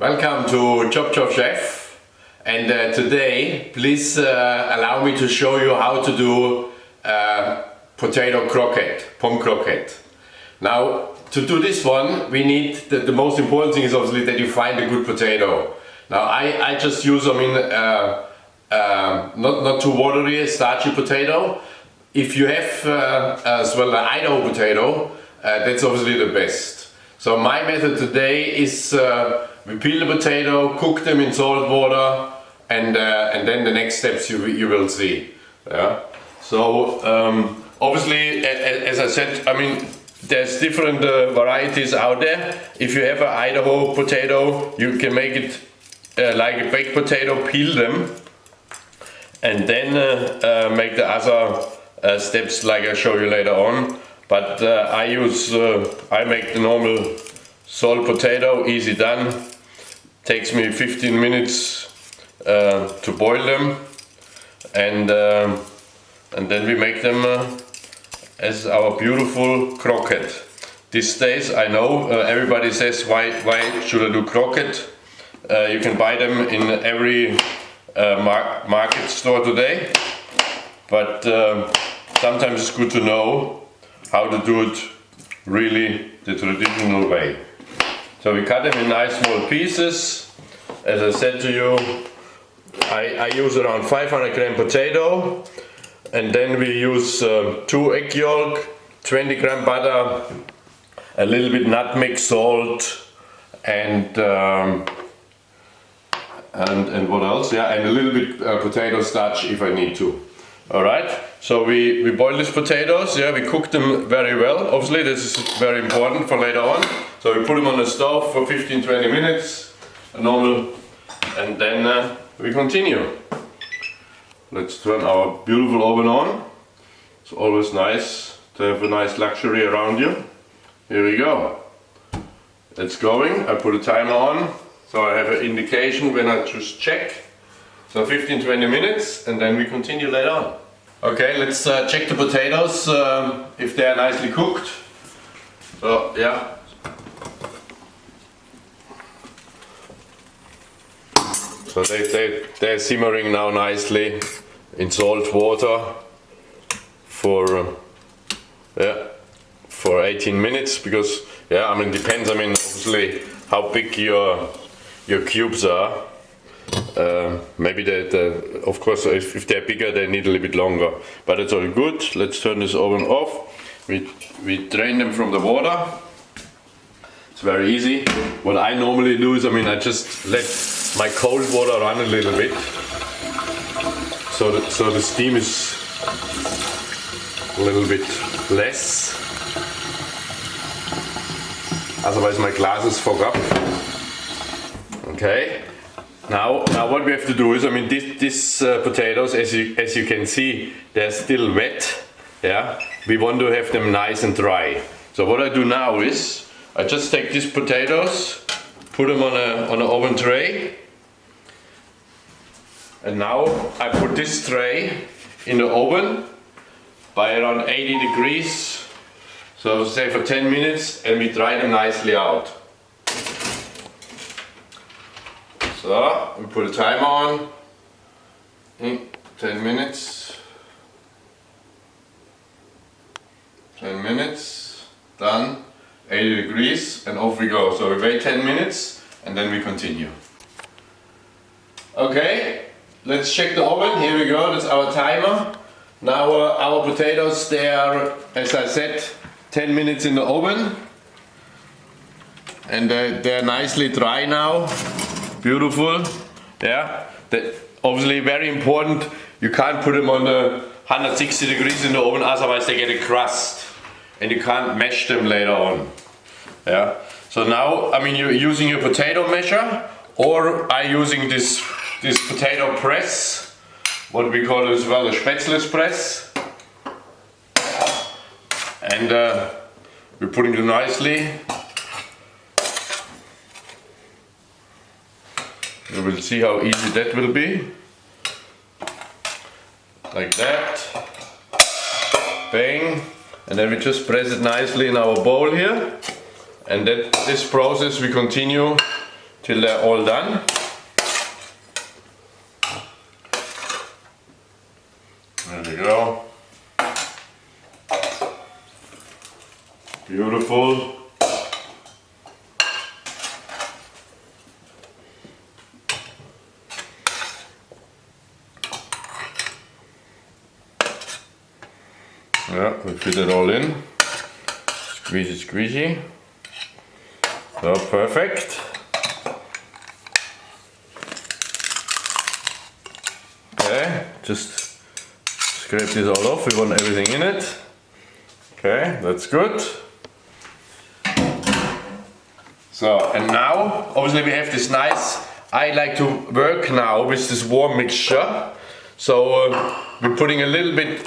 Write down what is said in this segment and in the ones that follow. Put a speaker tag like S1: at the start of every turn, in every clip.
S1: Welcome to ChopChopChef, and today please allow me to show you how to do potato croquette, pomme croquette. Now to do this one we need, the most important thing is obviously that you find a good potato. Now I just use, not too watery, starchy potato. If you have as well an Idaho potato, that's obviously the best. So my method today is we peel the potato, cook them in salt water, and then the next steps you will see. Yeah. So obviously, as I said, there's different varieties out there. If you have an Idaho potato, you can make it like a baked potato, peel them, and then make the other steps like I show you later on. But I make the normal salt potato, easy done. Takes me 15 minutes to boil them, and then we make them as our beautiful croquette. These days, I know everybody says, why should I do croquette? You can buy them in every market store today, but sometimes it's good to know how to do it really the traditional way. So we cut them in nice small pieces. As I said to you, I use around 500 gram potato, and then we use 2 egg yolk, 20 gram butter, a little bit nutmeg, salt, and what else? Yeah, and a little bit potato starch if I need to. Alright, so we boil these potatoes, yeah, we cook them very well. Obviously this is very important for later on. So we put them on the stove for 15-20 minutes, normal, and then we continue. Let's turn our beautiful oven on. It's always nice to have a nice luxury around you. Here we go. It's going. I put a timer on, so I have an indication when I just check. So 15-20 minutes, and then we continue later on. Okay, let's check the potatoes if they are nicely cooked. So yeah. So they're simmering now nicely in salt water for 18 minutes, because depends, obviously how big your cubes are. Maybe of course if they're bigger they need a little bit longer, but it's all good. Let's turn this oven off. We drain them from the water. It's very easy. What I normally do is I just let my cold water run a little bit, so the steam is a little bit less, otherwise my glasses fog up. Okay. Now what we have to do is, these potatoes, as you can see, they're still wet. Yeah, we want to have them nice and dry. So what I do now is, I just take these potatoes, put them on an oven tray, and now I put this tray in the oven by around 80 degrees. So say for 10 minutes, and we dry them nicely out. So, we put a timer on, 10 minutes, done, 80 degrees, and off we go. So we wait 10 minutes, and then we continue. Okay, let's check the oven, here we go, that's our timer. Now our potatoes, they are, as I said, 10 minutes in the oven, and they're nicely dry now. Beautiful, yeah. Obviously very important, you can't put them on 160 degrees in the oven, otherwise they get a crust and you can't mash them later on. Yeah. So now, you're using your potato masher, or I'm using this potato press, what we call as well a Spätzle press, and we're putting them nicely. You will see how easy that will be. Like that. Bang. And then we just press it nicely in our bowl here. And that this process we continue till they're all done. There we go. Beautiful. Yeah, we fit it all in. Squeezy, squeezy. So perfect. Okay, just scrape this all off. We want everything in it. Okay, that's good. So, and now, obviously we have this nice, I like to work now with this warm mixture. So we're putting a little bit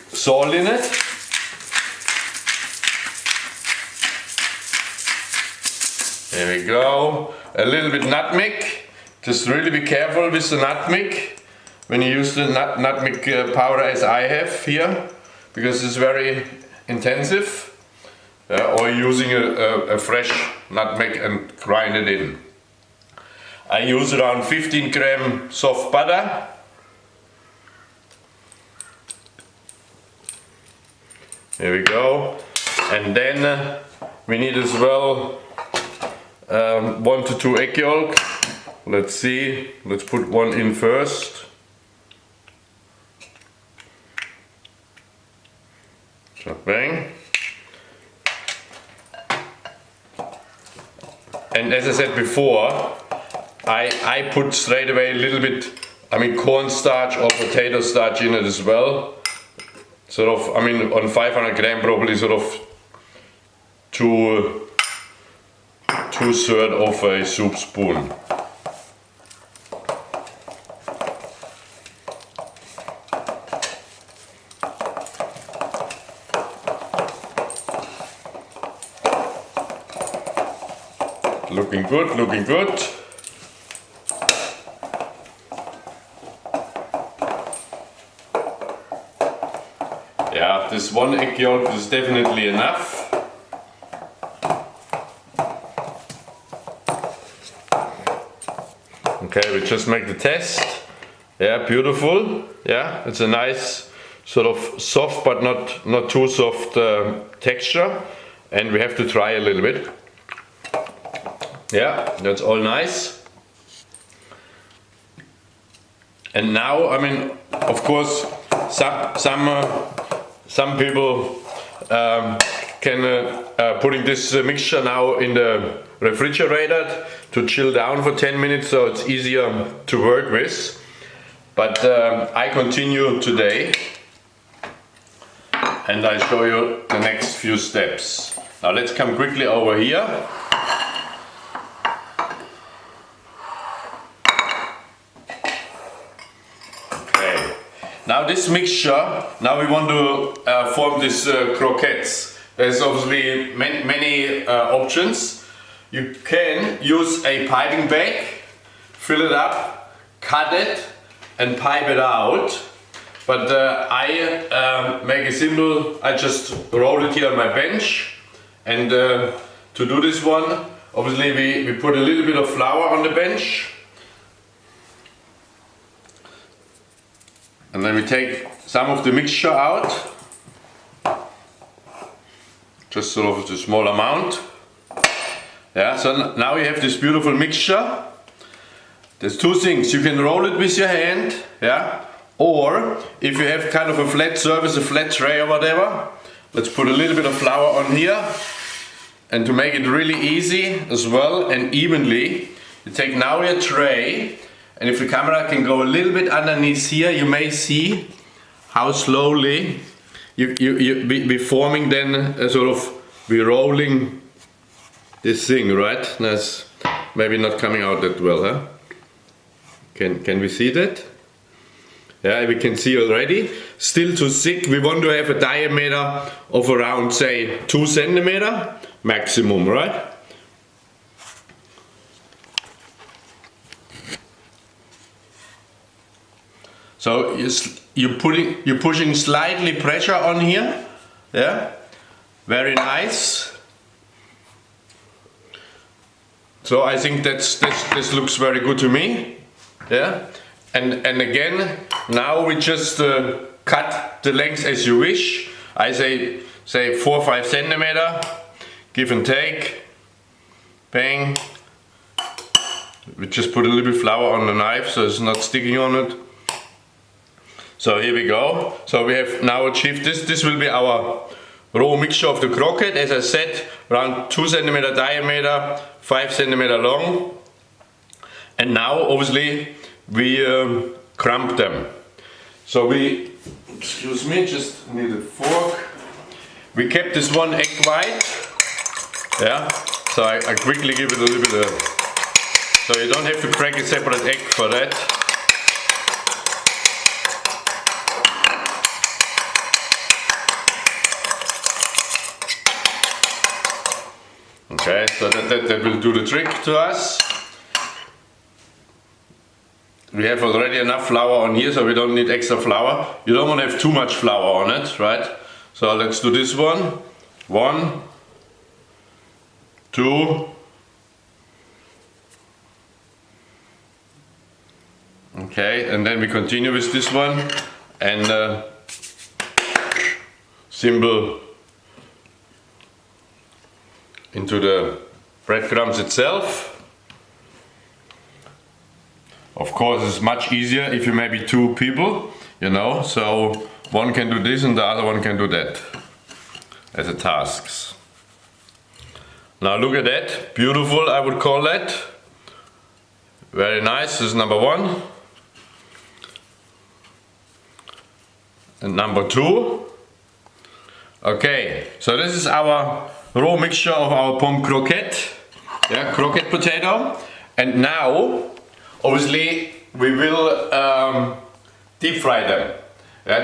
S1: salt in it. There we go. A little bit nutmeg. Just really be careful with the nutmeg when you use the nutmeg powder as I have here, because it's very intensive. Or using a fresh nutmeg and grind it in. I use around 15 gram soft butter. There we go. And then we need as well 1 to 2 egg yolk. Let's see, let's put one in first. Bang. And as I said before, I put straight away a little bit, cornstarch or potato starch in it as well. Sort of, on 500 gram probably sort of 2/3 of a soup spoon. Looking good, looking good. Yeah, this 1 egg yolk is definitely enough. Okay, we just make the test. Yeah, beautiful. Yeah, it's a nice sort of soft but not too soft texture. And we have to try a little bit. Yeah, that's all nice. And now, of course, some people can putting this mixture now in the refrigerator to chill down for 10 minutes, so it's easier to work with. But I continue today, and I show you the next few steps. Now let's come quickly over here. Now this mixture, now we want to form these croquettes. There's obviously many options. You can use a piping bag, fill it up, cut it and pipe it out. But I make it simple, I just roll it here on my bench. And to do this one, obviously we put a little bit of flour on the bench. And then we take some of the mixture out, just sort of a small amount. Yeah, so now you have this beautiful mixture. There's two things, you can roll it with your hand, yeah, or if you have kind of a flat surface, a flat tray or whatever, let's put a little bit of flour on here. And to make it really easy as well and evenly, you take now your tray. And if the camera can go a little bit underneath here, you may see how slowly we forming then we're rolling this thing, right? That's maybe not coming out that well, huh? Can we see that? Yeah, we can see already. Still too thick. We want to have a diameter of around, say, 2 centimeter maximum, right? So you're pushing slightly pressure on here, yeah, very nice. So I think this looks very good to me. Yeah. And again, now we just cut the length as you wish. I say 4 or 5 centimeter, give and take. Bang. We just put a little bit flour on the knife so it's not sticking on it. So here we go. So we have now achieved this. This will be our raw mixture of the croquette. As I said, around 2 centimeter diameter, 5 centimeter long. And now obviously we crumb them. So we, excuse me, just need a fork. We kept this one egg white. Yeah. So I quickly give it a little bit of, so you don't have to crack a separate egg for that. Okay, so that will do the trick to us. We have already enough flour on here, so we don't need extra flour. You don't want to have too much flour on it, right? So let's do this one. 1, 2. Okay, and then we continue with this one and simple into the breadcrumbs itself. Of course, it's much easier if you may be 2 people, you know, so one can do this and the other one can do that as a tasks. Now look at that, beautiful I would call that. Very nice, this is number 1. And number 2. Okay, so this is our raw mixture of our pomme croquette, yeah, croquette potato. And now, obviously, we will deep fry them.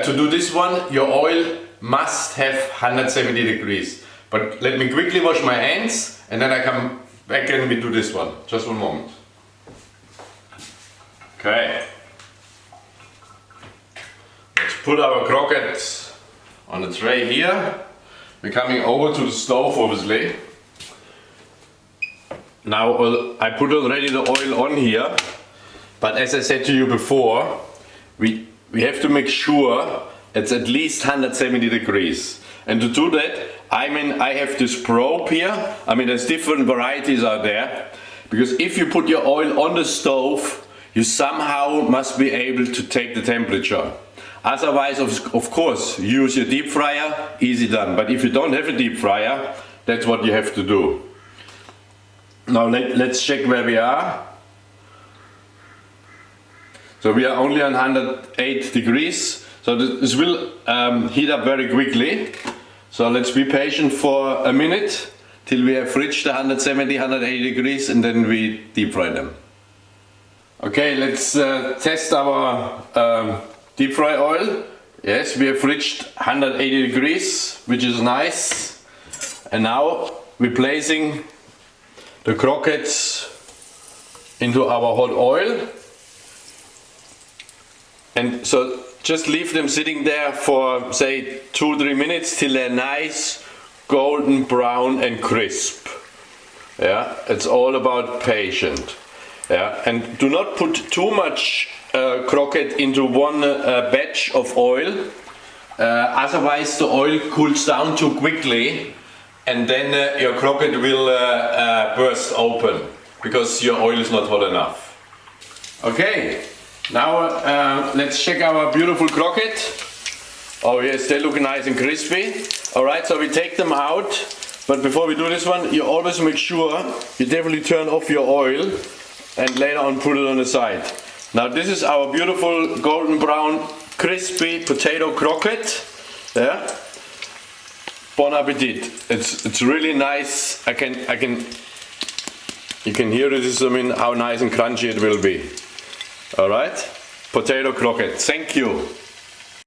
S1: To do this one, your oil must have 170 degrees. But let me quickly wash my hands and then I come back and we do this one. Just one moment. Okay. Let's put our croquettes on the tray here. We're coming over to the stove, obviously. Now I put already the oil on here, but as I said to you before, we have to make sure it's at least 170 degrees. And to do that, I mean, I have this probe here. I mean, there's different varieties out there, because if you put your oil on the stove, you somehow must be able to take the temperature. Otherwise, of course, use your deep fryer, easy done. But if you don't have a deep fryer, that's what you have to do. Now let's check where we are. So we are only on 108 degrees. So this will heat up very quickly. So let's be patient for a minute till we have reached the 170, 180 degrees and then we deep fry them. Okay, let's test our deep fry oil. Yes, we have reached 180 degrees, which is nice. And now we're placing the croquettes into our hot oil. And so just leave them sitting there for say 2-3 minutes till they're nice, golden brown and crisp. Yeah, it's all about patience. Yeah, and do not put too much croquette into one batch of oil, otherwise the oil cools down too quickly and then your croquette will burst open because your oil is not hot enough. Okay, now let's check our beautiful croquette. Oh yes, they look nice and crispy. Alright, so we take them out, but before we do this one, you always make sure you definitely turn off your oil and later on put it on the side. Now this is our beautiful golden brown crispy potato croquette. Yeah. Bon appetit. It's really nice. You can hear this, I mean, how nice and crunchy it will be. All right. Potato croquette. Thank you.